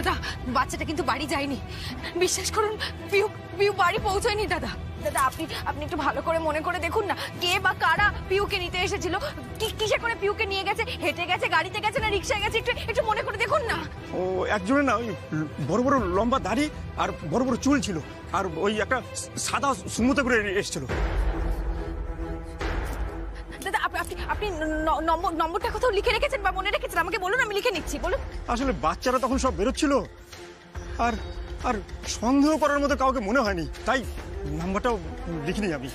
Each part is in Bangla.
দাদা বাচ্চাটা কিন্তু বাড়ি যায়নি, বিশ্বাস করুন পিউ পিউ বাড়ি পৌঁছায়নি দাদা। দাদা আপনি একটু ভালো করে মনে করে দেখুন না, কে বা কারা পিউকে নিতে এসেছিল, কিসে করে পিউকে নিয়ে গেছে, হেঁটে গেছে, গাড়িতে গেছে না রিক্সায় গেছে, একটু মনে করে দেখুন না। ও একজনের না ওই বড় বড় লম্বা দাড়ি আর বড় বড় চুল ছিল, আর ওই একটা সাদা সুমোতে করে এসেছিল। দাদা আপনি নম্বরটা কোথাও লিখে রেখেছেন বা মনে রেখেছেন? আমাকে বলুন, আমি লিখে নিচ্ছি, বলুন। আসলে বাচ্চারা তখন সব বেরোচ্ছিল, আর আর সন্দেহ করার মতো কাউকে মনে হয়নি, তাই নাম্বারটাও লিখিনি আমি।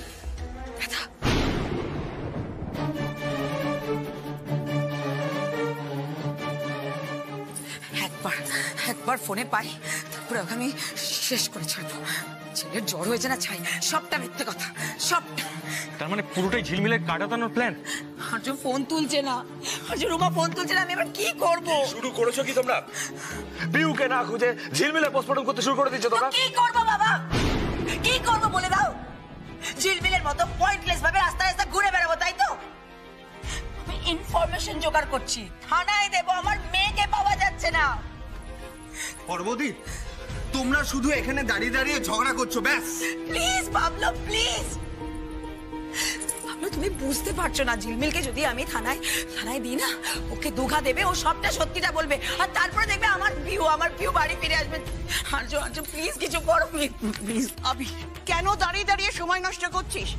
একবার ফোনে পাই, তারপরে ওকে আমি শেষ করে ছাড়বো। ছেলের জ্বর হয়েছে না ছাই, সবটা মিথ্যে কথা, সবটা। তার মানে পুরোটাই ঝিলমিলের কাটাতানোর প্ল্যান। আর্য ফোন তুলছে না, আর্য রুমা ফোন তুলছে না, আমি এবার কি করবো? শুরু করেছো কি তোমরা? পিউকে না খুঁজে ঝিলমিলে পোস্টমর্টম করতে শুরু করে দিচ্ছ তোমরা। কি করবো বাবা, কি করবো বলে দাও? ঝিলমিলের মতো পয়েন্টলেস ভাবে রাস্তায় রাস্তায় ঘুরে বেড়াবো, তাই তো? আমি ইনফরমেশন জোগাড় করছি, থানায় দেবো, আমার মেয়েকে পাওয়া যাচ্ছে না। পর্বতী, তোমরা শুধু এখানে দাঁড়িয়ে দাঁড়িয়ে ঝগড়া করছো, ব্যাস। প্লিজ পাবলো, প্লিজ পাবলো, তুমি বুঝতে পারছো না, ঝিলমিলকে যদি আমি থানায় দিই না, ওকে দুঘা দেবে, ও সবটা সত্যিটা বলবে, আর তারপরে দেখবে আমার পিউ বাড়ি ফিরে আসবে। আর্য প্লিজ কিছু করো, প্লিজ। আবি, কেন দাঁড়িয়ে দাঁড়িয়ে সময় নষ্ট করছিস?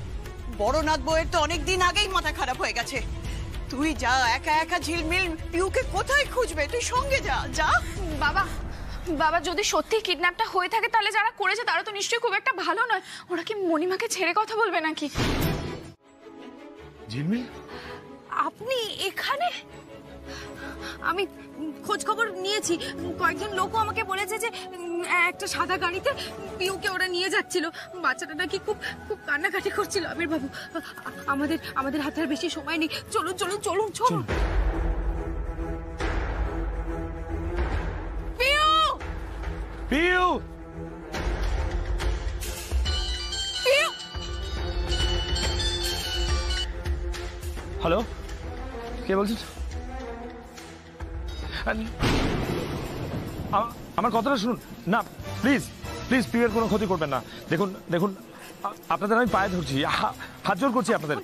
বড়নাথ বউয়ের তো অনেকদিন আগেই মাথা খারাপ হয়ে গেছে। তুই যা, একা একা ঝিলমিল পিউকে কোথায় খুঁজবে? তুই সঙ্গে যা। যা বাবা, যদি সত্যি কিডন্যাপটা হয়ে থাকে তাহলে যারা করেছে তারা তো নিশ্চয়ই খুব একটা ভালো নয়। ওরা কি মণিমাকে ছেড়ে কথা বলবে নাকি? ঝিলমিল, আপনি এখানে? আমি খোঁজ খবর নিয়েছি, কয়েকজন লোকও আমাকে বলেছে যে একটা সাদা গাড়িতে পিউকে ওরা নিয়ে যাচ্ছিল। বাচ্চাটা নাকি খুব খুব কান্নাকাটি করছিল। আবির বাবু, আমাদের হাতে আর বেশি সময় নেই, চলুন চলুন চলুন চলুন। পিউ, হ্যালো, কে বলছিস? আমার কথাটা শুনুন না, প্লিজ প্লিজ, পিউয়ের কোনো ক্ষতি করবেন না। দেখুন আপনাদের আমি পায়ে ধরছি, হাত জোর করছি আপনাদের,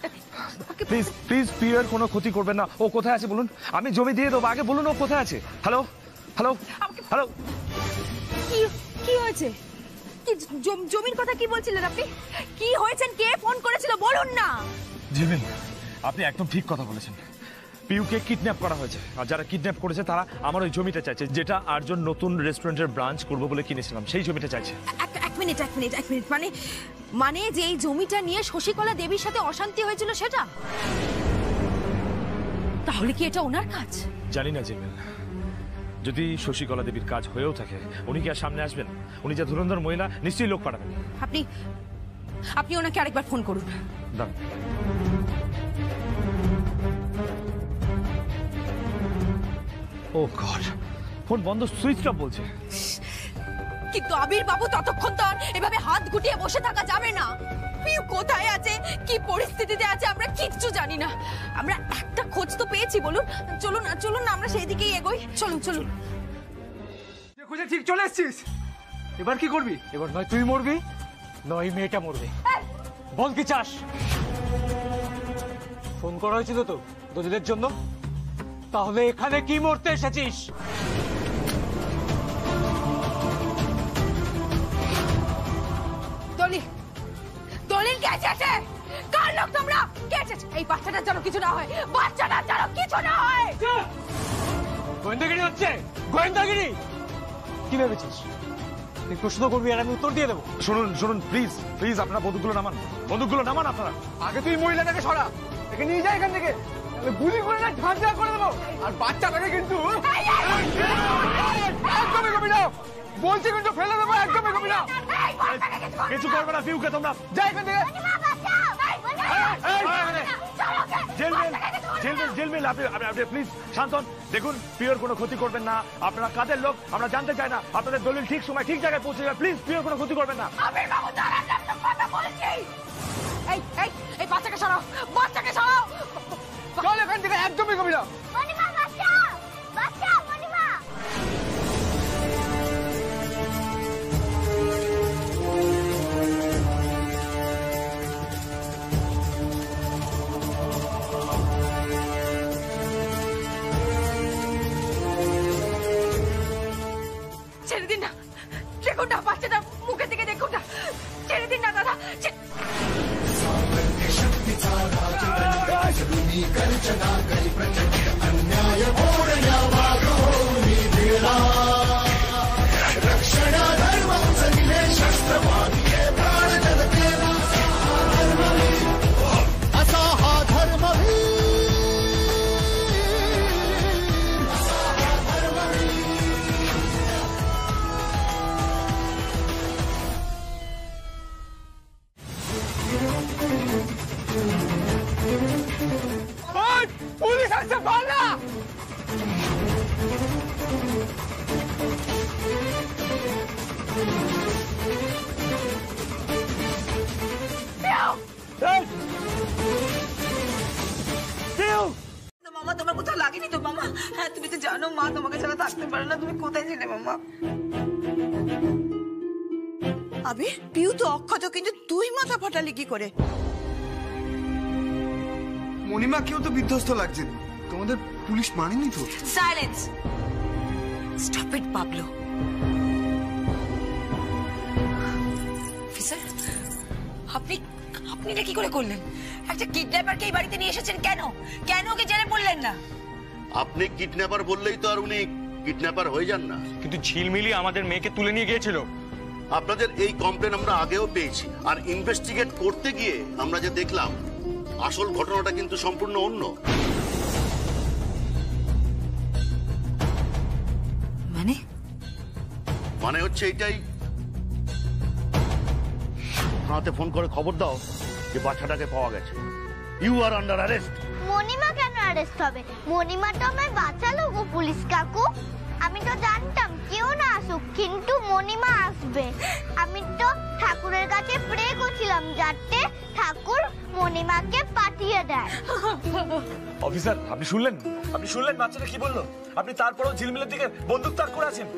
প্লিজ প্লিজ পিউয়ের কোনো ক্ষতি করবেন না। ও কোথায় আছে বলুন, আমি জমি দিয়ে দেবো, আগে বলুন ও কোথায় আছে। হ্যালো হ্যালো হ্যালো, কি হয়েছে? কি জমির কথা কি বলছিলেন আপনি? কি হয়েছে? কে ফোন করেছিল বলুন না। ঝিলমিল, আপনি একদম ঠিক কথা বলেছেন। পিউকে কিডন্যাপ করা হয়েছে, আর যারা কিডন্যাপ করেছে তারা আমার ওই জমিটা চাইছে, যেটা আর্যন নতুন রেস্টুরেন্টের ব্রাঞ্চ করবো বলে কিনেছিলাম, সেই জমিটা চাইছে। এক মিনিট মানে যে এই জমিটা নিয়ে শশীকলা দেবীর সাথে অশান্তি হয়েছিল সেটা? তাহলে কি এটা ওনার কাজ? জানি না ঝিলমিল, যদি শশীকলা দেবীর কাজ হয়েও থাকে, উনি কি আর সামনে আসবেন? উনি যা ধুরন্ধর মহিলা, নিশ্চয়ই লোক পাঠাবেন। আপনি ওনাকে আরেকবার ফোন করুন। দাঁড়ান, ও গড, ফোন বন্ধ, সুইচ অফ বলছে। কিন্তু আবির বাবু, ততক্ষণ তো এভাবে হাত গুটিয়ে বসে থাকা যাবে না। পিউ কোথায় আছে, কি পরিস্থিতিতে আছে আমরা কিচ্ছু জানি না। আমরা একটা খোঁজ তো পেয়েছি, বলুন। চলুন না আমরা সেই দিকেই এগোই, চলুন। খুঁজে ঠিক চলে এসেছিস, এবার কি করবি? এবার নয় তুই মরবি, নয় মেয়েটা মরবে। বল কি চাস? ফোন করা হয়েছিল তো দলিলের জন্য, তাহলে এখানে কি মরতে এসেছিস? দলিল কে আছে? কার লোক তোমরা? কে আছে? এই বাচ্চাটার যেন কিছু না হয়, গোয়েন্দাগিরি হচ্ছে, গোয়েন্দাগিরি। কি ভেবেছিস তুই প্রশ্ন করবি আর আমি উত্তর দিয়ে দেবো? শুনুন প্লিজ আপনারা বন্দুকগুলো নামান আপনারা। আগে তুই মহিলাটাকে সরা, একে নিয়ে যা এখান থেকে, গুলি করে না ঝাঁঝা করে দেবো। আর বাচ্চাটাকে কিন্তু একদমই কবি না বলছি, কিন্তু ফেলে দেবো, একদমই কবি না। কিছু করবে না পিউকে, তোমরা যা এখান থেকে। ঝিলমিল, আপনি প্লিজ শান্ত হন। দেখুন, পিওর কোনো ক্ষতি করবেন না। আপনারা কাদের লোক আমরা জানতে চাই না, আপনাদের দলিল ঠিক সময় ঠিক জায়গায় পৌঁছে যাবে। প্লিজ পিওর কোনো ক্ষতি করবেন না। এই বাচ্চাকে সরাও, চল এখান থেকে, একদমই কবি না। পুলিশ আসছে, পালা! মামা তোমার কোথাও লাগেনি তো মামা? হ্যাঁ তুমি তো জানো মা তোমাকে ছাড়া থাকতে পারে না, তুমি কোথায় ছিলে মামা? আবির, পিউ তো অক্ষত, কিন্তু তুই মাথা ফাটালি কি করে? মণিমাকেও তো বিধ্বস্ত লাগছে, তোমাদের পুলিশ মানেনি তো? Silence, stop it Pablo. Officer, আপনি আপনি এটা কি করে করলেন? একটা কিডন্যাপারকে এই বাড়িতে নিয়ে এসেছেন কেন? কেন ওকে জেলে পড়লেন না? আপনি কিডন্যাপার বললেই তো আর উনি কিডন্যাপার হয়ে যান না। কিন্তু ঝিলমিলি আমাদের মেয়েকে তুলে নিয়ে গিয়েছিল। আপনাদের এই কমপ্লেন আমরা আগেও পেয়েছি, আর ইনভেস্টিগেট করতে গিয়ে আমরা যে দেখলাম আসল ঘটনাটা কিন্তু সম্পূর্ণ অন্য। মানে হচ্ছে এইটাই, থানাতে ফোন করে খবর দাও যে বাচ্চাটাকে পাওয়া গেছে। You are under arrest. মণিমা কেন অ্যারেস্ট হবে? মণিমা তো আমায় বাঁচালো গো পুলিশ কাকু। আমি তো জানতাম কেউ না আসুক, কিন্তু মণিমা আসবে। আমি তো ঠাকুরের কাছে প্রে করছিলাম যাতে ঠাকুর মণিমাকে পাঠিয়ে দেয়। অফিসার, আপনি শুনলেন? আপনি শুনলেন বাচ্চাটা কি বললো? আপনি তারপরেও ঝিলমিলের দিকে বন্দুক তাক করে আছেন।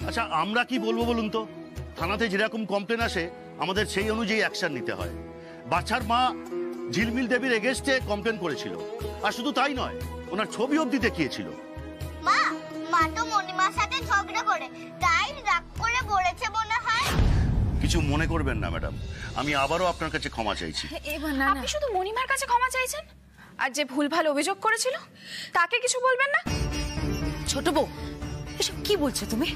আচ্ছা, আমরা কি বলবো বলুন তো? থানাতে যেরকম কমপ্লেন আসে আমাদের সেই অনুযায়ী অ্যাকশন নিতে হয়। বাচ্চার মা ঝিলমিল দেবীর এগেইনস্টে কমপ্লেন করেছিল, আর শুধু তাই নয়, ওনার ছবি অবধি দেখিয়েছিল। মা তো মণিমার সাথে ঝগড়া করে, তাই রাগ করে বলেছে মনে হয়। কিছু মনে করবেন না ম্যাডাম, আমি আবারও আপনার কাছে ক্ষমা চাইছি। এবার না, আপনি শুধু মণিমার কাছে ক্ষমা চাইছেন, আর যে ভুলভাল অভিযোগ করেছিল তাকে কিছু বলবেন না? ছোট বউ, এসব কি বলছো তুমি?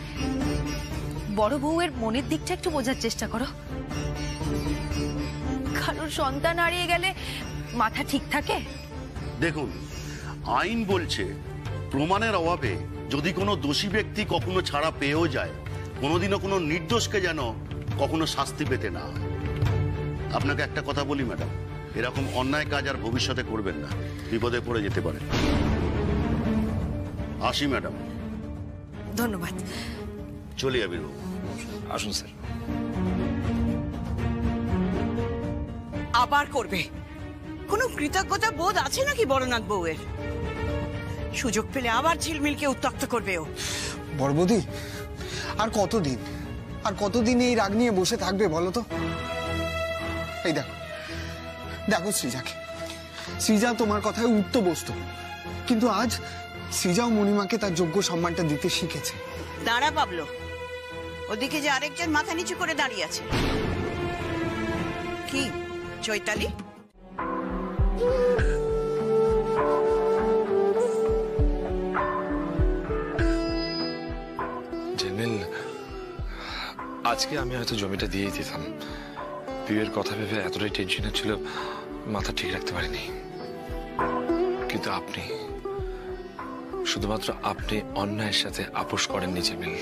বড় বউয়ের মনের দিকটা একটু বোঝার চেষ্টা করো। কারোর সন্তান হারিয়ে গেলে মাথা ঠিক থাকে? দেখুন, আইন বলছে প্রমাণের অভাবে যদি কোনো দোষী ব্যক্তি কখনো ছাড়া পেয়েও যায়, কোনোদিনও কোনো নির্দোষকে যেন কখনো শাস্তি পেতে না হয়। আপনাকে একটা কথা বলি ম্যাডাম, এরকম অন্যায় কাজ আর ভবিষ্যতে করবেন না, বিপদে পড়ে যেতে পারে। আসি ম্যাডাম। ধন্যবাদ। চলে যাবি বাবু। আসুন স্যার। আবার করবে? কোনো কৃতজ্ঞতা বোধ আছে নাকি বড়নাথ বউয়ের? সুযোগ পেলে আবার ঝিলমিলকে উত্ত্যক্ত করবে ও। বড় বৌদি, আর কতদিন এই রাগ নিয়ে বসে থাকবে বলো তো? এই দেখো দেখো সৃজাকে, সৃজা তোমার কথায় উঠতে বসতো, কিন্তু আজ সৃজাও মণিমাকে তার যোগ্য সম্মানটা দিতে শিখেছে। দাঁড়া পাবলো, ওদিকে যে আরেকজন মাথা নিচু করে দাঁড়িয়ে আছে। কি চৈতালি? ঝিলমিল, আজকে আমি হয়তো জমিটা দিয়েই দিতাম। বিয়ের কথা ভেবে এতটাই টেনশনে ছিল, মাথা ঠিক রাখতে পারিনি। কিন্তু আপনি, শুধুমাত্র আপনি অন্যায়ের সাথে আপোষ করেননি ঝিলমিল।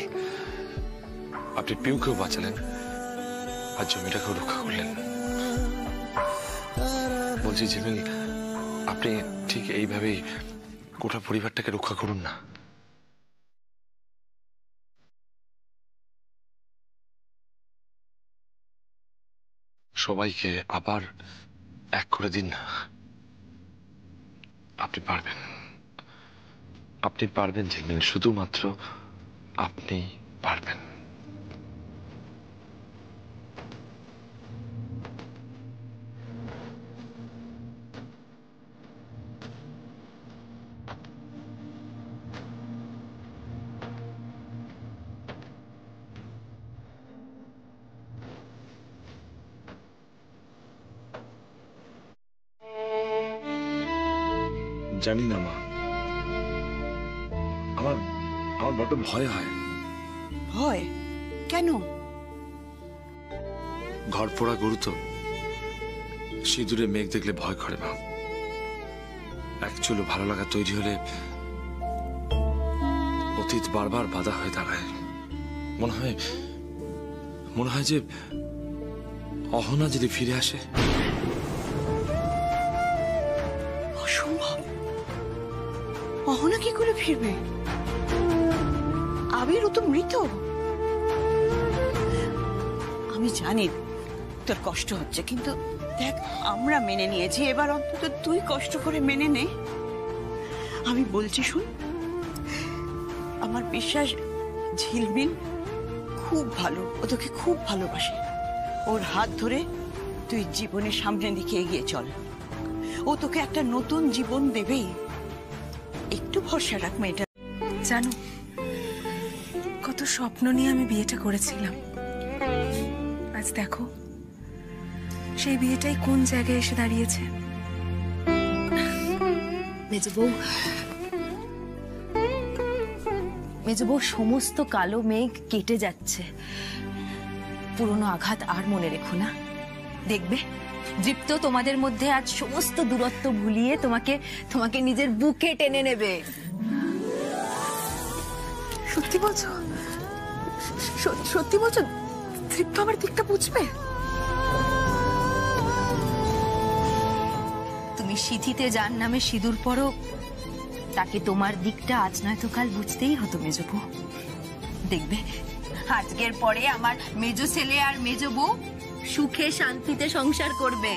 আপনি পিউকেও বাঁচালেন আর জমিটাকেও রক্ষা করলেন। বলছি ঝিলমিল, আপনি ঠিক এইভাবেই গোটা পরিবারটাকে রক্ষা করুন না। সবাইকে আবার এক করে দিন না। আপনি পারবেন, আপনি পারবেন ঝিলমিল, শুধুমাত্র আপনি পারবেন। জানি না মা, আমার আমার বড্ড ভয় হয়। ভয় কেন? ঘর পোড়া গরু তো, সিঁদুরে মেঘ দেখলে ভয় করে মা। এক চুলো ভালো লাগা তৈরি হলে অতীত বারবার বাধা হয়ে দাঁড়ায়। মনে হয় যে অহনা যদি ফিরে আসে। অসম্ভব, অহনা কি করে ফিরবে? আবির ও তো মৃত। আমি জানি তোর কষ্ট হচ্ছে, কিন্তু দেখ আমরা মেনে নিয়েছি, এবার অন্তত তুই কষ্ট করে মেনে নে। আমি বলছি শুন, আমার বিশ্বাস ঝিলমিল খুব ভালো, ও তোকে খুব ভালোবাসে। ওর হাত ধরে তুই জীবনের সামনের দিকে এগিয়ে চল, ও তোকে একটা নতুন জীবন দেবেই। একটু ভরসা রাখ মেয়েটা। জানো, কত স্বপ্ন নিয়ে আমি বিয়েটা করেছিলাম, আজ দেখো সেই বিয়েটাই কোন জায়গায় এসে দাঁড়িয়েছে। মেজবউ, সমস্ত কালো মেঘ কেটে যাচ্ছে। পুরনো আঘাত আর মনে রেখো না, দেখবে দীপ্ত তোমাদের মধ্যে আজ সমস্ত দূরত্ব ভুলিয়ে তোমাকে নিজের বুকে টেনে নেবে। সত্যি বলছো? সত্যি বলছো? দীপ্ত আমার দিকটা বুঝবে? তুমি সিঁথিতে যার নামে সিঁদুর পরো, তাকে তোমার দিকটা আজ নয়তো কাল বুঝতেই হতো মেজবউ। দেখবে আজকের পরে আমার মেজো ছেলে আর মেজো বউ সুখে শান্তিতে সংসার করবে।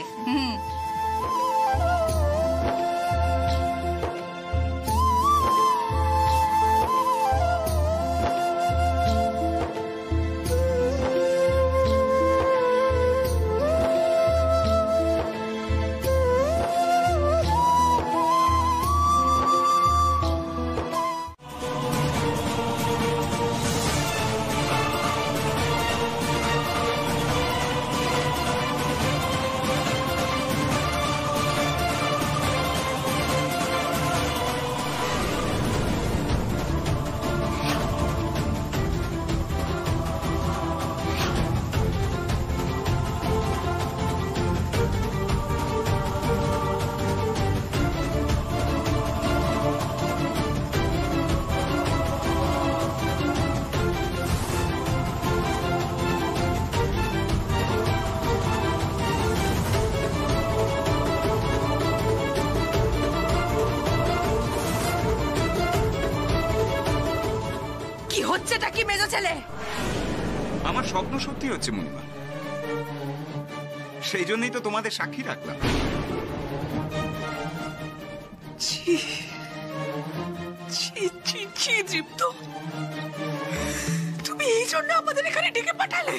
হচ্ছেটা কি মেজো ছেলে? আমার স্বপ্ন সত্যি হচ্ছে মনিমা, সেই জন্যই তো তোমাদের সাক্ষী রাখলাম। দীপ্ত, তুমি এই জন্য আমাদের এখানে ডেকে পাঠালে?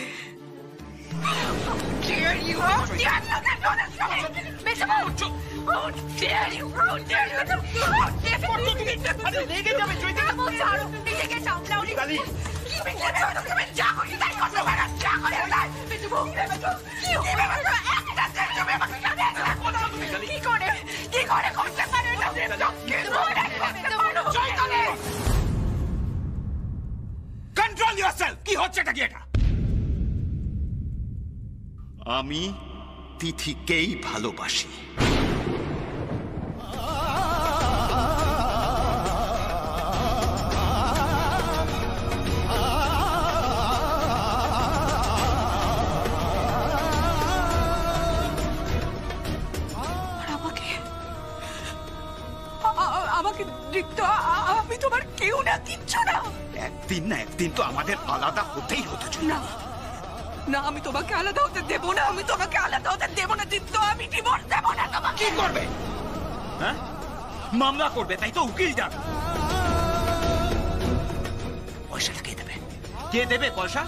Control yourself. কি হচ্ছেটা কি এটা? আমি তিথিকেই ভালোবাসি। আমাকে দীপ্ত, আমি তোমার কেউ না, কিচ্ছু না। একদিন না একদিন তো আমাদের আলাদা হতেই হতে চলে। না না, আমি তোমাকে আলাদা হতে দেব না, আমি তোমাকে আলাদা হতে দেব না দীপ্ত, আমি ডিভোর্স দেব না তোমাকে। কি করবে? হ্যাঁ, মামলা করবে, তাই তো? উকিল যাবে। পয়সাটা কে দেবে? কে দেবে পয়সা?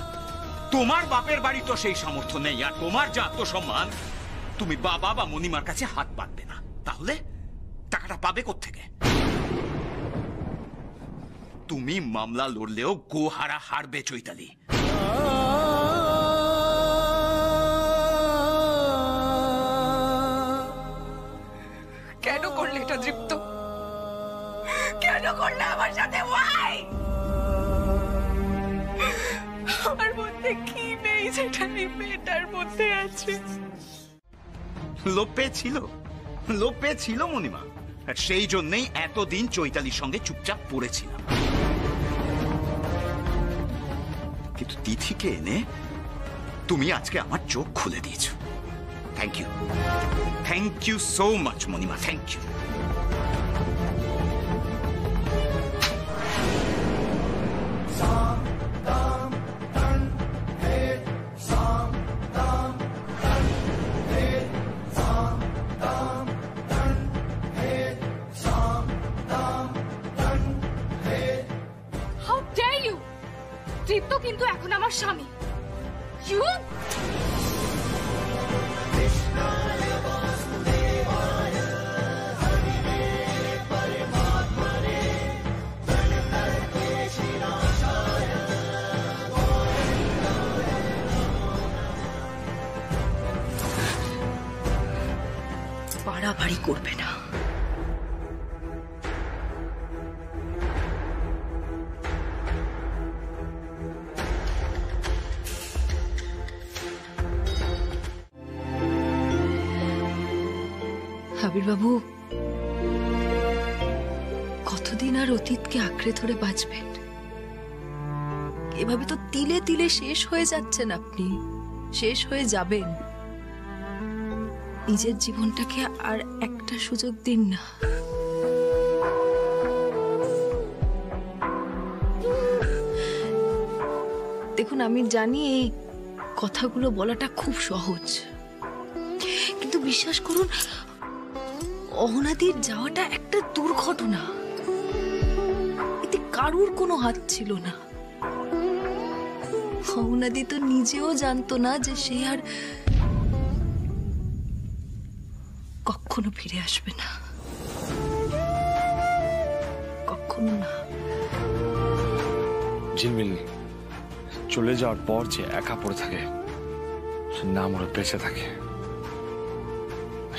তোমার বাপের বাড়ি তো সেই সামর্থ্য নেই, আর তোমার যা আত্মসম্মান, তুমি বাবা বা মনিমার কাছে হাত পাতবে না। তাহলে টাকাটা পাবে কোত্থেকে? তুমি মামলা লড়লেও গোহারা হারবে চৈতালি। কেন করলে এটা দীপ্ত? করলে আমার সাথে? ওয়াই? আমার মধ্যে কি নেই যেটা এই মেয়েটার মধ্যে আছে? লোভ পেয়েছিল মণিমা, আর সেই জন্যই এতদিন চৈতালির সঙ্গে চুপচাপ পড়েছিলাম। কিন্তু তিথিকে এনে তুমি আজকে আমার চোখ খুলে দিয়েছো। থ্যাংক ইউ সো মাচ মণিমা, thank you. How dare you! Dipto কিন্তু এখন আমার স্বামী। ইউ বাড়াবাড়ি করবে না। আবির বাবু, কতদিন আর অতীতকে আঁকড়ে ধরে বাঁচবেন? এভাবে তো তিলে তিলে শেষ হয়ে যাচ্ছেন আপনি, শেষ হয়ে যাবেন। নিজের জীবনটাকে আর একটা সুযোগ দিন না। দেখুন, আমি জানি এই কথাগুলো বলাটা খুব সহজ, কিন্তু বিশ্বাস করুন, অহনাদির যাওয়াটা একটা দুর্ঘটনা। এতে কারুর কোনো হাত ছিল না। অহনাদি তো নিজেও জানতো না যে সে আর কখনো ফিরে আসবে না, কখনো না। ঝিলমিল চলে যাওয়ার পর যে একা পড়ে থাকে, সে নাম ওরা বেঁচে থাকে।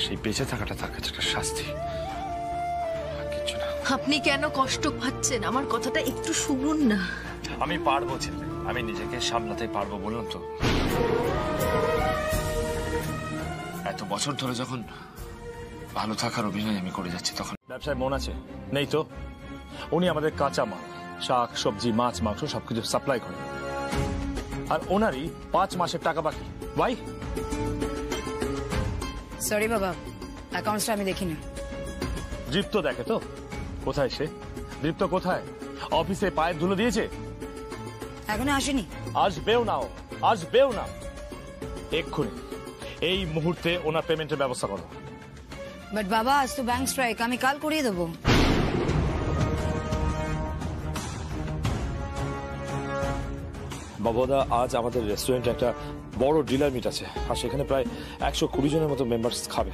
সেই বেঁচে থাকাটা তার কাছে একটা শাস্তি, কিছু না। আপনি কেন কষ্ট পাচ্ছেন? আমার কথাটা একটু শুনুন না। আমি পারবো ঝিলমিল, আমি নিজেকে সামলাতে পারবো, বললাম তো। এত বছর ধরে যখন ভালো থাকার অভিনয় আমি করে যাচ্ছি, তখন ব্যবসায় মন আছে? নেই তো। উনি আমাদের কাঁচা মাল, শাক সবজি মাছ মাংস সবকিছু সাপ্লাই করেন, আর ওনারই 5 মাসের টাকা বাকি। ভাই সরি বাবা, অ্যাকাউন্টসটা আমি দেখিনি। দীপ্ত দেখে তো। কোথায় সে? দীপ্ত কোথায়? অফিসে পায়ের ধুলো দিয়েছে? এখনো আসেনি। আসবেও না, আসবেও না। এক্ষুনি এই মুহূর্তে ওনার পেমেন্টের ব্যবস্থা করো। বাট বাবা, আজ তো ব্যাংক স্ট্রাইক, আমি কাল করিয়ে দেবো। বাবুদা, আজ আমাদের রেস্টুরেন্টে একটা বড় ডিলার মিট আছে, আর সেখানে প্রায় 120 জনের মতো মেম্বার্স খাবে।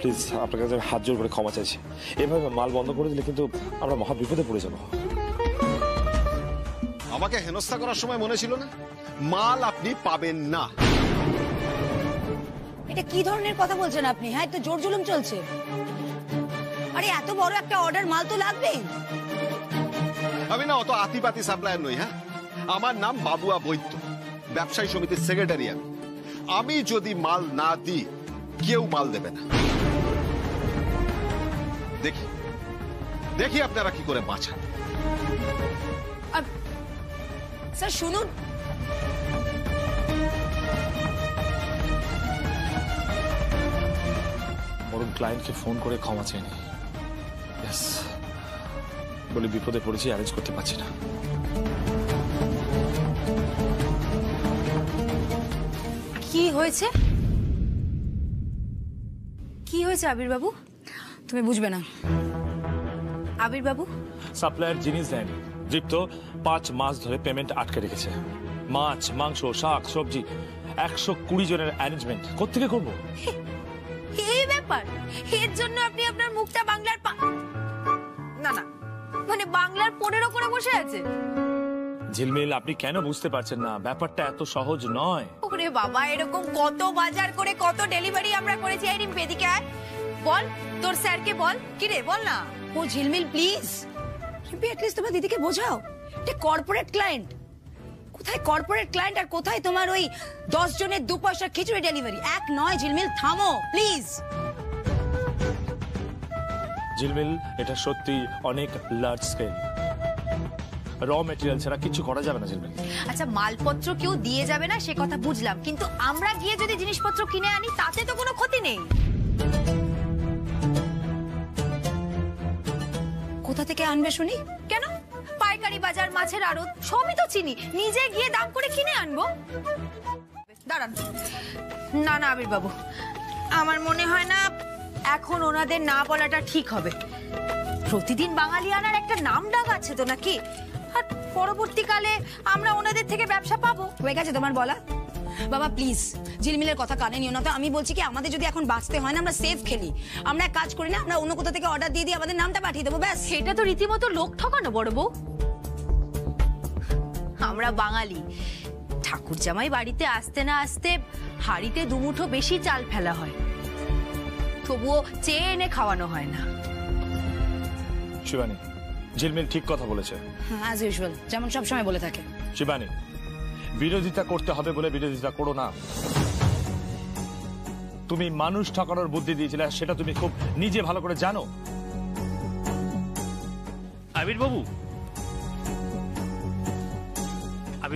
প্লিজ আপনার কাছে হাত জোর করে ক্ষমা চাইছি। এভাবে মাল বন্ধ করে দিলে কিন্তু আমরা মহা বিপদে পড়ে যাব। আমাকে হেনস্থা করার সময় মনে ছিল না? মাল আপনি পাবেন না। এটা কি ধরনের কথা বলছেন আপনি? হ্যাঁ, তো জোর জুলুম চলছে। আরে এত বড় একটা অর্ডার, মাল তো লাগবেই। আমি না অত আতিপাতি সাপ্লায়ার নই। হ্যাঁ, আমার নাম বাবুয়া বৈদ্য, ব্যবসায়ী সমিতির সেক্রেটারি। আমি যদি মাল না দিই, কেউ মাল দেবে না। দেখি দেখি আপনারা কি করে বাঁচান। স্যার শুনুন, বরং ক্লায়েন্টকে ফোন করে ক্ষমা চেয়ে নি। বলে বিপদে পড়েছি, অ্যারেঞ্জ করতে পারছি না। কি হয়েছে? কি হয়েছে আবির বাবু? তুমি বুঝবে না। আবির বাবু, সাপ্লায়ার জিনিস দেয়নি। দীপ্ত 5 মাস ধরে পেমেন্ট আটকে রেখেছে। মাছ মাংস শাক সবজি 120 জনের অ্যারেঞ্জমেন্ট কোত্থেকে করবো? এই ব্যাপার, এর জন্য আপনি আপনার মুখটা বাংলার না না মানে বাংলার 15 করে বসে আছে। ঝিলমিল, আপনি কেন বুঝতে পারছেন না? ব্যাপারটা এত সহজ নয়। ওরে বাবা, এরকম কত বাজার করে কত ডেলিভারি আমরা করেছি। এই রিম, বেদিকে আয়, বল তোর স্যারকে বল। কি রে, বল না। ও ঝিলমিল প্লিজ, তুমি অ্যাটলিস্ট তোমার দিদিকে বোঝাও, এটা কর্পোরেট ক্লায়েন্ট। কোথায় কর্পোরেট ক্লায়েন্ট আর কোথায় তোমার ওই 10 জনের 2 পয়সার খিচুড়ি ডেলিভারি? এক নয় ঝিলমিল, থামো প্লিজ। ঝিলমিল, এটা সত্যি অনেক লার্জ স্কেল, র মেটেরিয়াল ছাড়া কিছু করা যাবে না ঝিলমিল। আচ্ছা, মালপত্র কেউ দিয়ে যাবে না সে কথা বুঝলাম, কিন্তু আমরা গিয়ে যদি জিনিসপত্র কিনে আনি তাতে তো কোনো ক্ষতি নেই। কোথা থেকে আনবে শুনি? কেন, পাইকারি বাজার, মাছের আড়ত সবই তো চিনি, নিজে গিয়ে দাম করে কিনে আনবো। দাঁড়ান, না না আবির বাবু, আমার মনে হয় না এখন ওনাদের না বলাটা ঠিক হবে। প্রতিদিন বাঙালি আনার একটা নাম ডাক আছে তো নাকি, আর পরবর্তীকালে আমরা ওনাদের থেকে ব্যবসা পাবো। হয়ে গেছে তোমার বলা? বাবা প্লিজ ঝিলমিলের কথা কানে নিও না তো। আমি বলছি কি, আমাদের যদি এখন বাঁচতে হয় না, আমরা সেফ খেলি। আমরা এক কাজ করি না, আমরা অন্য কোথা থেকে অর্ডার দিয়ে আমাদের নামটা পাঠিয়ে দেবো, ব্যাস। সেটা তো রীতিমতো লোক ঠকানো বড় বউ। আমরা বাঙালি, ঠাকুর জামাই বাড়িতে আসতে না আসতে হাড়িতে দুমুঠো বেশি চাল ফেলা হয়, তবুও চেয়ে এনে খাওয়ানো হয় না। শিবানী, ঝিলমিল ঠিক কথা বলেছে। অ্যাজ ইউজুয়াল, যেমন সব সময় বলে থাকে। শিবানী, বিরোধিতা করতে হবে বলে বিরোধিতা করো না। তুমি মানুষ ঠকানোর বুদ্ধি দিয়েছিলে, সেটা তুমি খুব নিজে ভালো করে জানো। আবির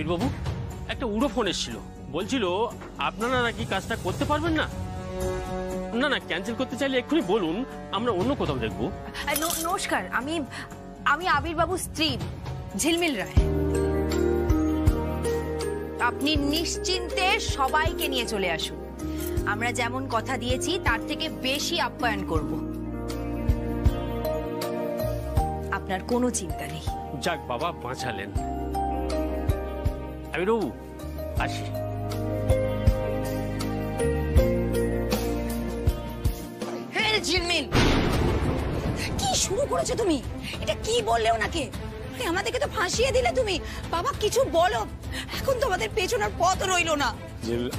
বাবু, একটা উড়ো ফোন এসেছিল, বলছিল আপনারা নাকি কাজটা করতে পারবেন না। না না, ক্যান্সেল করতে চাইলে এক্ষুনি বলুন, আমরা অন্য কোথাও দেখবো। নমস্কার, আমি আবির বাবুর স্ত্রী ঝিলমিল রায়। আপনি নিশ্চিন্তে সবাইকে নিয়ে চলে আসুন, আমরা যেমন কথা দিয়েছি তার থেকে বেশি আপ্যায়ন করব। আপনার কোনো চিন্তা নেই। যাক বাবা, বাঁচালেন। আবির বাবু, আসি। হ্যাঁ ঝিলমিল, কি শুরু করেছো তুমি? এটা কি বললে ওনাকে? আমাদেরকে তো ফাঁসিয়ে দিলে তুমি। বাবা কিছু বলো, এখন তোমাদের পেছনের পথ রইলো না।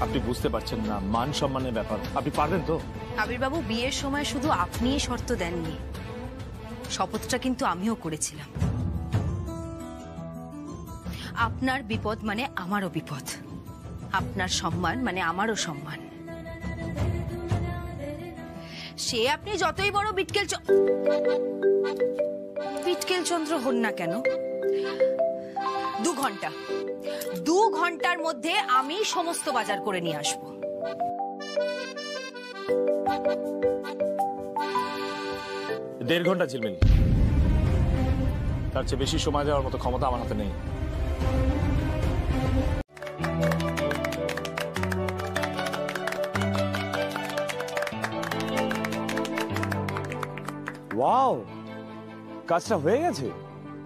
আপনি বুঝতে পারছেন না, মান সম্মানের ব্যাপার। আপনি পারবেন তো? আবির বাবু, বিয়ের সময় শুধু আপনিই শর্ত দেননি, শপথটা কিন্তু আমিও করেছিলাম। আপনার বিপদ মানে আমারও বিপদ, আপনার সম্মান মানে আমারও সম্মান। সে আপনি যতই বড় বিটকেল চন্দ্র হন না কেন, 2 ঘন্টার মধ্যে আমি সমস্ত বাজার করে নিয়ে আসব। দেড় ঘন্টা ঝিলমিল, তার চেয়ে বেশি সময় দেওয়ার মতো ক্ষমতা আমার হাতে নেই। ওয়াও, কাজটা হয়ে গেছে।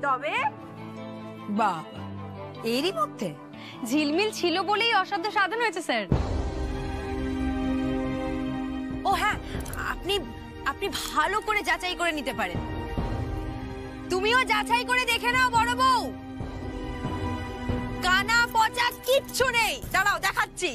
তবে বাহ, এরই মধ্যে ঝিলমিল ছিল বলেই অসাধ্য সাধন হয়েছে স্যার। ও হ্যাঁ, আপনি ভালো করে যাচাই করে নিতে পারেন। তুমিও যাচাই করে দেখে নাও বড় বউ, কানা পচা কিচ্ছু নেই। দাঁড়াও দেখাচ্ছি।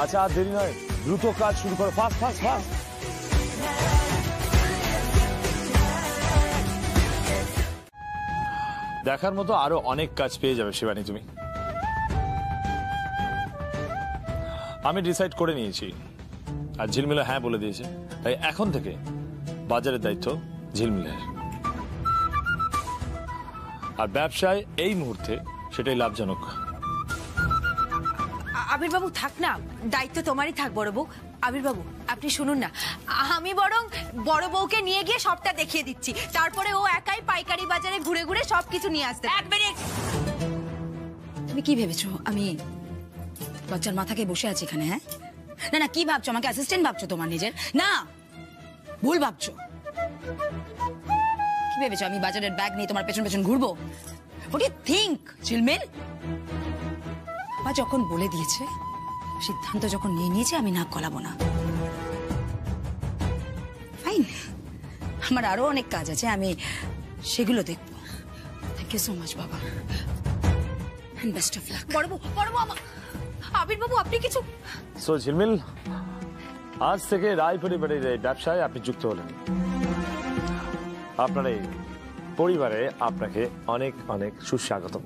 আচ্ছা, আর দেরি নয়, দ্রুত কাজ শুরু করো, ফাস্ট ফাস্ট ফাস্ট। দেখার মতো আরো অনেক কাজ পেয়ে যাবে শিবানী তুমি। আমি ডিসাইড করে নিয়েছি, আর ঝিলমিলে হ্যাঁ বলে দিয়েছে, তাই এখন থেকে বাজারের দায়িত্ব ঝিলমিলের। আর ব্যবসায় এই মুহূর্তে সেটাই লাভজনক। আবির বাবু থাক না, দায়িত্ব তোমারই থাক বড় বউ। আবির বাবু আপনি শুনুন না, আমি বরং বড় বউকে নিয়ে গিয়ে সবটা দেখিয়ে দিচ্ছি, তারপরে ও একাই পাইকারি বাজারে ঘুরে ঘুরে সবকিছু নিয়ে আসতে। এক মিনিট, তুমি কি ভেবেছো আমি লজ্জার মাথাকে বসে আছি এখানে? হ্যাঁ না না, কি ভাবছো? আমাকে অ্যাসিস্ট্যান্ট ভাবছো তোমার নিজের? না, ভুল ভাবছো। কি ভেবেছো আমি বাজারের ব্যাগ নিয়ে তোমার পেছন পেছন ঘুরবো? হোয়াট ডু ইউ থিংক ঝিলমিল? বাবা যখন বলে দিয়েছে, সিদ্ধান্ত যখন নিয়ে নিয়েছে, আমি নাক গলাবো না। ফাইন, আমার আরো অনেক কাজ আছে, আমি সেগুলো দেখবো। থ্যাংক ইউ সো মাচ বাবা, এন্ড বেস্ট অফ লাক। বড় বউ আবির বাবু আপনি কিছু সো ঝিলমিল, আজ থেকে রায় পরিবারের এই ব্যবসায় আপনি যুক্ত হলেন। আপনার এই পরিবারে আপনাকে অনেক অনেক সুস্বাগতম।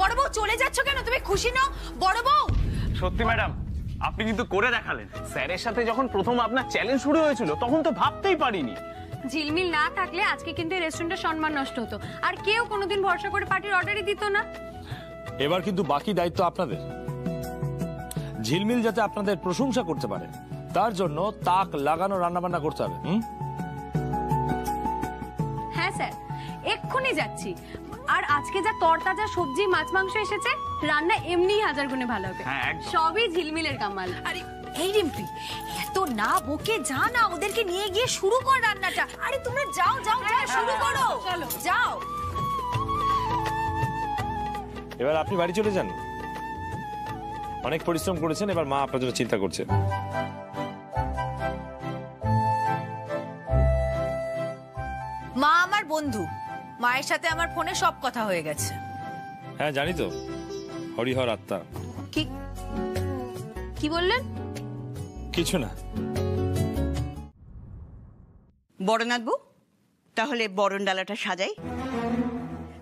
বড় বউ চলে যাচ্ছ কেন? তুমি খুশি নও বড় বউ? সত্যি ম্যাডাম, আপনি কিন্তু করে দেখালেন। স্যারের সাথে যখন প্রথম আপনার চ্যালেঞ্জ শুরু হয়েছিল তখন তো ভাবতেই পারিনি। ঝিলমিল না থাকলে আজকে কিন্তু এই রেস্টুরেন্টের সম্মান নষ্ট হতো, আর কেউ কোনোদিন ভরসা করে পার্টির অর্ডারই দিত না। এবার কিন্তু বাকি দায়িত্ব আপনাদের। ঝিলমিল যাতে আপনাদের প্রশংসা করতে পারে তার জন্য তাক লাগানো রান্নাবান্না করতে হবে। হ্যাঁ স্যার, এক্ষুনি যাচ্ছি। আর আজকে যা তরতাজা সবজি মাছ মাংস এসেছে, রান্না এমনিই 1000 গুণে ভালো হবে। সবই ঝিলমিলের কামাল। আরে এই রিম্পি, এত না বকে যা না, ওদেরকে নিয়ে গিয়ে শুরু কর রান্নাটা। আরে তোমরা যাও যাও যাও, শুরু করো, চলো যাও। এবার আপনি বাড়ি চলে যান। অনেক পরিশ্রম করেছেন, এবার মা আপনার জন্য চিন্তা করছে। মা আমার বন্ধু, মায়ের সাথে আমার ফোনে সব কথা হয়ে গেছে। হ্যাঁ জানি তো, হরিহর আত্মা। কি বললেন? কিছু না। বরনাথবু, তাহলে বরণ ডালাটা সাজাই।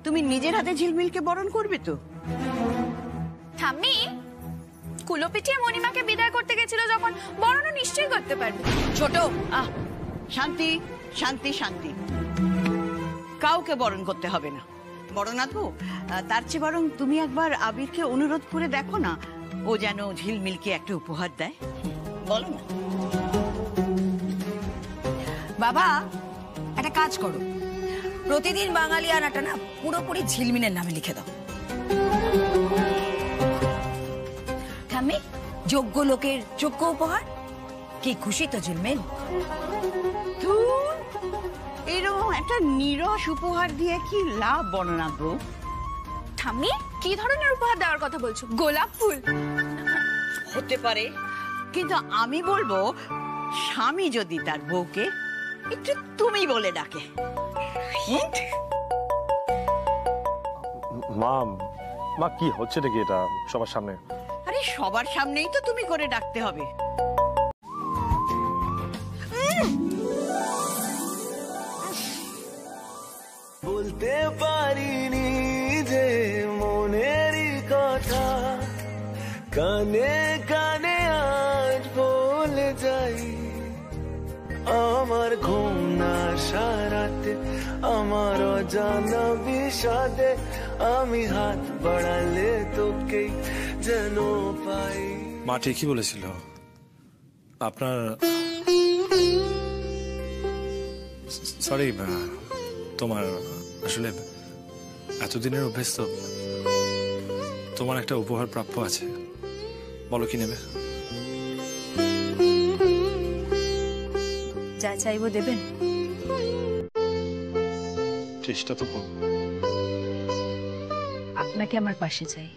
তুমি নিজের হাতে ঝিলমিলকে বরণ করবে তো? ঠাম্মি কুলো পিটিয়ে মণিমাকে বিদায় করতে গেছিল যখন, বরণও নিশ্চয়ই করতে পারবে। ছোট শান্তি শান্তি শান্তি, কাউকে বরণ করতে হবে না। বরনাথবু, তার চেয়ে বরং তুমি একবার আবিরকে অনুরোধ করে দেখো না, ও যেন ঝিলমিলকে একটা উপহার দেয়। বলো না। বাবা একটা কাজ করো, প্রতিদিন বাঙালি আনাটা না পুরোপুরি ঝিলমিলের নামে লিখে দাও। ঠাম্মি, যোগ্য লোকের যোগ্য উপহার। কি খুশি তো ঝিলমিল? এরকম একটা নিরস উপহার দিয়ে কি লাভ বরনাথবু? ঠাম্মি কি ধরনের উপহার দেওয়ার কথা বলছো? গোলাপ ফুল হতে পারে, কিন্তু আমি বলবো স্বামী যদি তার বউকে একটু তুমি বলে ডাকে। মা মা কি হচ্ছে নাকি এটা সবার সামনে? আরে সবার সামনেই তো তুমি করে ডাকতে হবে। বলতে পারিনি যে মনেরই কথা, কানে কানে আজ বলে যাই। আমার ঘুম না সারাতে, আমার অজানা বিষাদে, আমি হাত বাড়ালে তোকেই যেন পাই। মা ঠিকই বলেছিল। আপনার সরি, তোমার আসলে এতদিনের অভ্যেস তো, তোমার একটা উপহার প্রাপ্য আছে। বলো কি নেবে? যা চাইবো দেবেন? চেষ্টা তো করব। আপনাকে আমার পাশে চাই।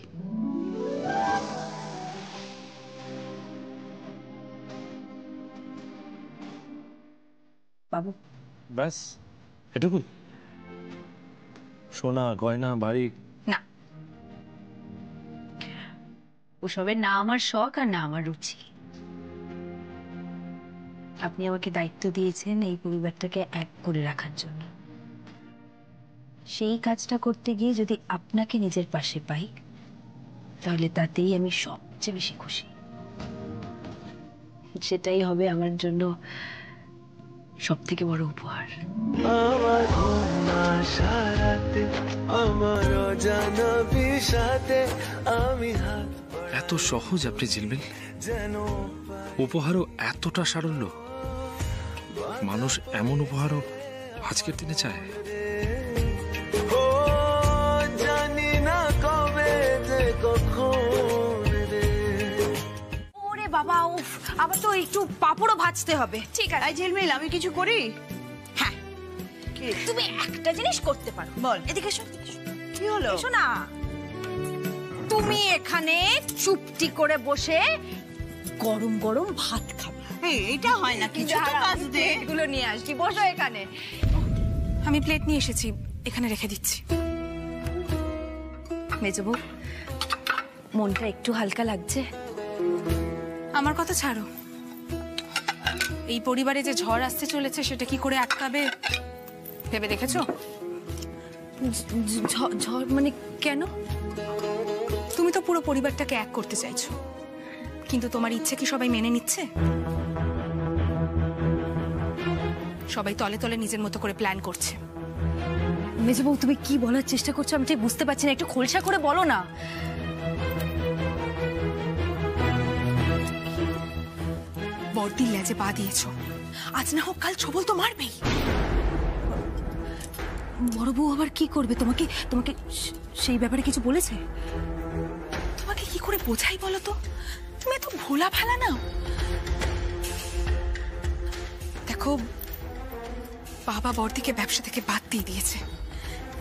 বাবু ব্যাস এটুকু? সোনা গয়না বাড়ি না, ওসবের না আমার শখ আর না আমার রুচি। আপনি আমাকে দায়িত্ব দিয়েছেন এই পরিবারটাকে এক করে রাখার জন্য। সেই কাজটা করতে গিয়ে যদি আপনাকে নিজের পাশে পাই, তাহলে তাতেই আমি সবচেয়ে বেশি খুশি। সেটাই হবে আমার জন্য সবথেকে বড় উপহার। আমার ঘুম না সারাতে, আমার অজানা বিষাদে, আমি হাত এত সহজ আপনি ঝিলমিল, যেন উপহারও এতটা সারল্য। মানুষ এমন উপহারও আজকের দিনে চায়। ও জানি না কবে যে কখন রে। ওরে বাবা, উফ, আবার তো একটু পাপড়ও ভাজতে হবে। ঠিক আছে। এই ঝিলমিল, আমি কিছু করি? হ্যাঁ, তুমি একটা জিনিস করতে পারো। বল। এদিকে এসো। কি হলো? এসো না। তুমি এখানে চুপটি করে বসে গরম গরম ভাত খাবে। এটা হয় না, কিছু তো কাজ দে। প্লেটগুলো নিয়ে আসছি, বসো এখানে। আমি প্লেট নিয়ে এসেছি, এখানে রেখে দিচ্ছি। মেজো বউ, মনটা একটু হালকা লাগছে? আমার কথা ছাড়ো, এই পরিবারে যে ঝড় আসতে চলেছে সেটা কি করে আটকাবে ভেবে দেখেছো? ঝড় মানে কেন? তুমি তো পুরো পরিবারটাকে এক করতে চাইছো, কিন্তু তোমার ইচ্ছে কি সবাই মেনে নিচ্ছে? সবাই তলে তলে নিজের মতো করে প্ল্যান করছে। মেজো বউ, তুমি কি বলার চেষ্টা করছো আমি ঠিক বুঝতে পারছি না, একটু খোলসা করে বলো না। বড়দির লেজে পা দিয়েছো, আজ না হোক কাল ছবল তো মারবেই। বড় বউ আবার কি করবে? তোমাকে তোমাকে সেই ব্যাপারে কিছু বলেছে? তোমাকে কি করে বোঝাই বলো তো? তুমি এত ভোলা ভালা না। দেখো, বাবা বড়দিকে ব্যবসা থেকে বাদ দিয়ে দিয়েছে,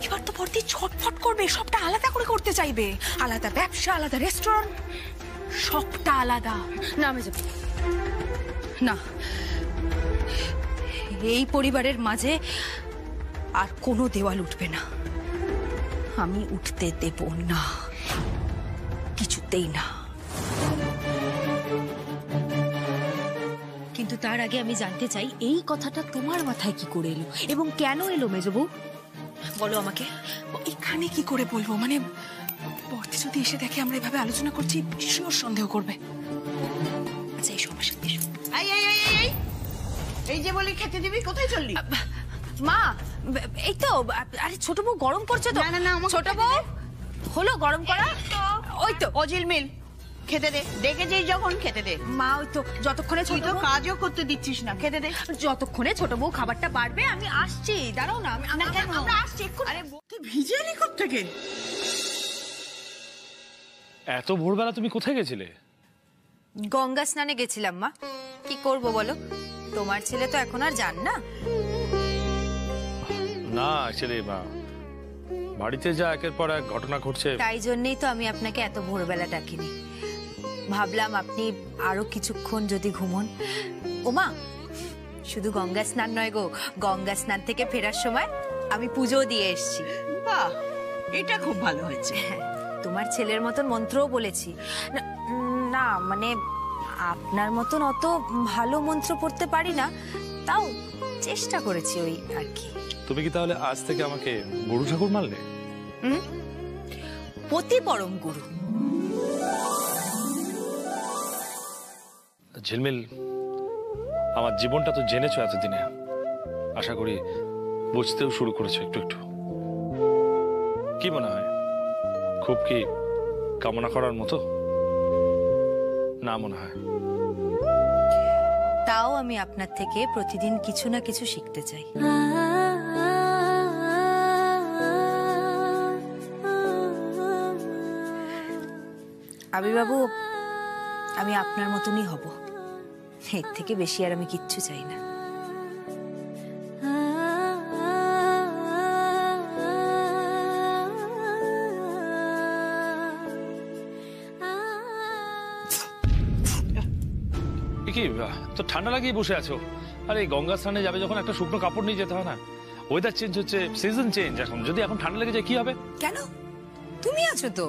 এবার তো বড়দি ছটফট করবে, সবটা আলাদা করে করতে চাইবে। আলাদা ব্যবসা, আলাদা রেস্টুরেন্ট, সবটা আলাদা। না মেজো, না, এই পরিবারের মাঝে আর কোনো দেওয়াল উঠবে না। আমি উঠতে দেব না, কিছুতেই না। কিন্তু তার আগে আমি জানতে চাই, এই কথাটা তোমার মাথায় কি করে এলো এবং কেন এলো মেজো বউ? বলো আমাকে। এখানে কি করে বলবো? মানে বড়দি যদি এসে দেখে আমরা এভাবে আলোচনা করছি, শিওর সন্দেহ করবে। আচ্ছা, এই সমস্যা এই যে বলি খেতে দিবি, কোথায় চললি? মা, এই তো। আরে ছোট বউ গরম করছে তো। না না, ছোট বউ হলো গরম করা। ওই তো। ও ঝিলমিল, খেতে দে। ডেকেছিস যখন খেতে দে। মা, ওই তো যতক্ষণে তুই তো কাজও করতে দিচ্ছিস না, খেতে দে। যতক্ষণে ছোট বউ খাবারটা বাড়বে আমি আসছি। দাঁড়াও না, আমরা আসছি এক্ষুনি। আরে তুই ভিজে এলি কোত্থেকে? এত ভোরবেলা তুমি কোথায় গেছিলে? গঙ্গা স্নানে গেছিলাম মা। কি করব বলো, তোমার ছেলে তো এখন আর যান না। না, অ্যাকচুয়ালি বাড়িতে যা একের পর এক ঘটনা ঘটছে, তাই জন্যই তো আমি আপনাকে এত ভোরবেলা ডাকিনি। ভাবলাম আপনি আরো কিছুক্ষণ যদি ঘুমন। ওমা, শুধু গঙ্গা স্নান নয় গো, গঙ্গা স্নান থেকে ফেরার সময় আমি পুজো দিয়ে এসেছি। বাহ, এটা খুব ভালো হয়েছে। তোমার ছেলের মতন মন্ত্রও বলেছি। না মানে আপনার মতন অত ভালো মন্ত্র পড়তে পারি না, তাও চেষ্টা করেছি ওই আর কি। তুমি কি তাহলে আজ থেকে আমাকে গুরু ঠাকুর মানলে? পতি পরম গুরু। ঝিলমিল, আমার জীবনটা তো জেনেছো এতদিনে, আশা করি বুঝতেও শুরু করেছো একটু একটু। কি মনে হয়, খুব কি কামনা করার মতো? না মনে হয়? তাও আমি আপনার থেকে প্রতিদিন কিছু না কিছু শিখতে চাই। আবির বাবু, আমি আপনার মতনই হব, এর থেকে বেশি আর আমি কিচ্ছু চাই না। কি তো ঠান্ডা লাগিয়ে বসে আছো? আরে গঙ্গা স্নানে যাবে যখন একটা শুকনো কাপড় নিয়ে যেতে হয় না? ওয়েদার চেঞ্জ হচ্ছে, সিজন চেঞ্জ, এখন যদি এখন ঠান্ডা লেগে যায় কি হবে? কেন, তুমি আছো তো।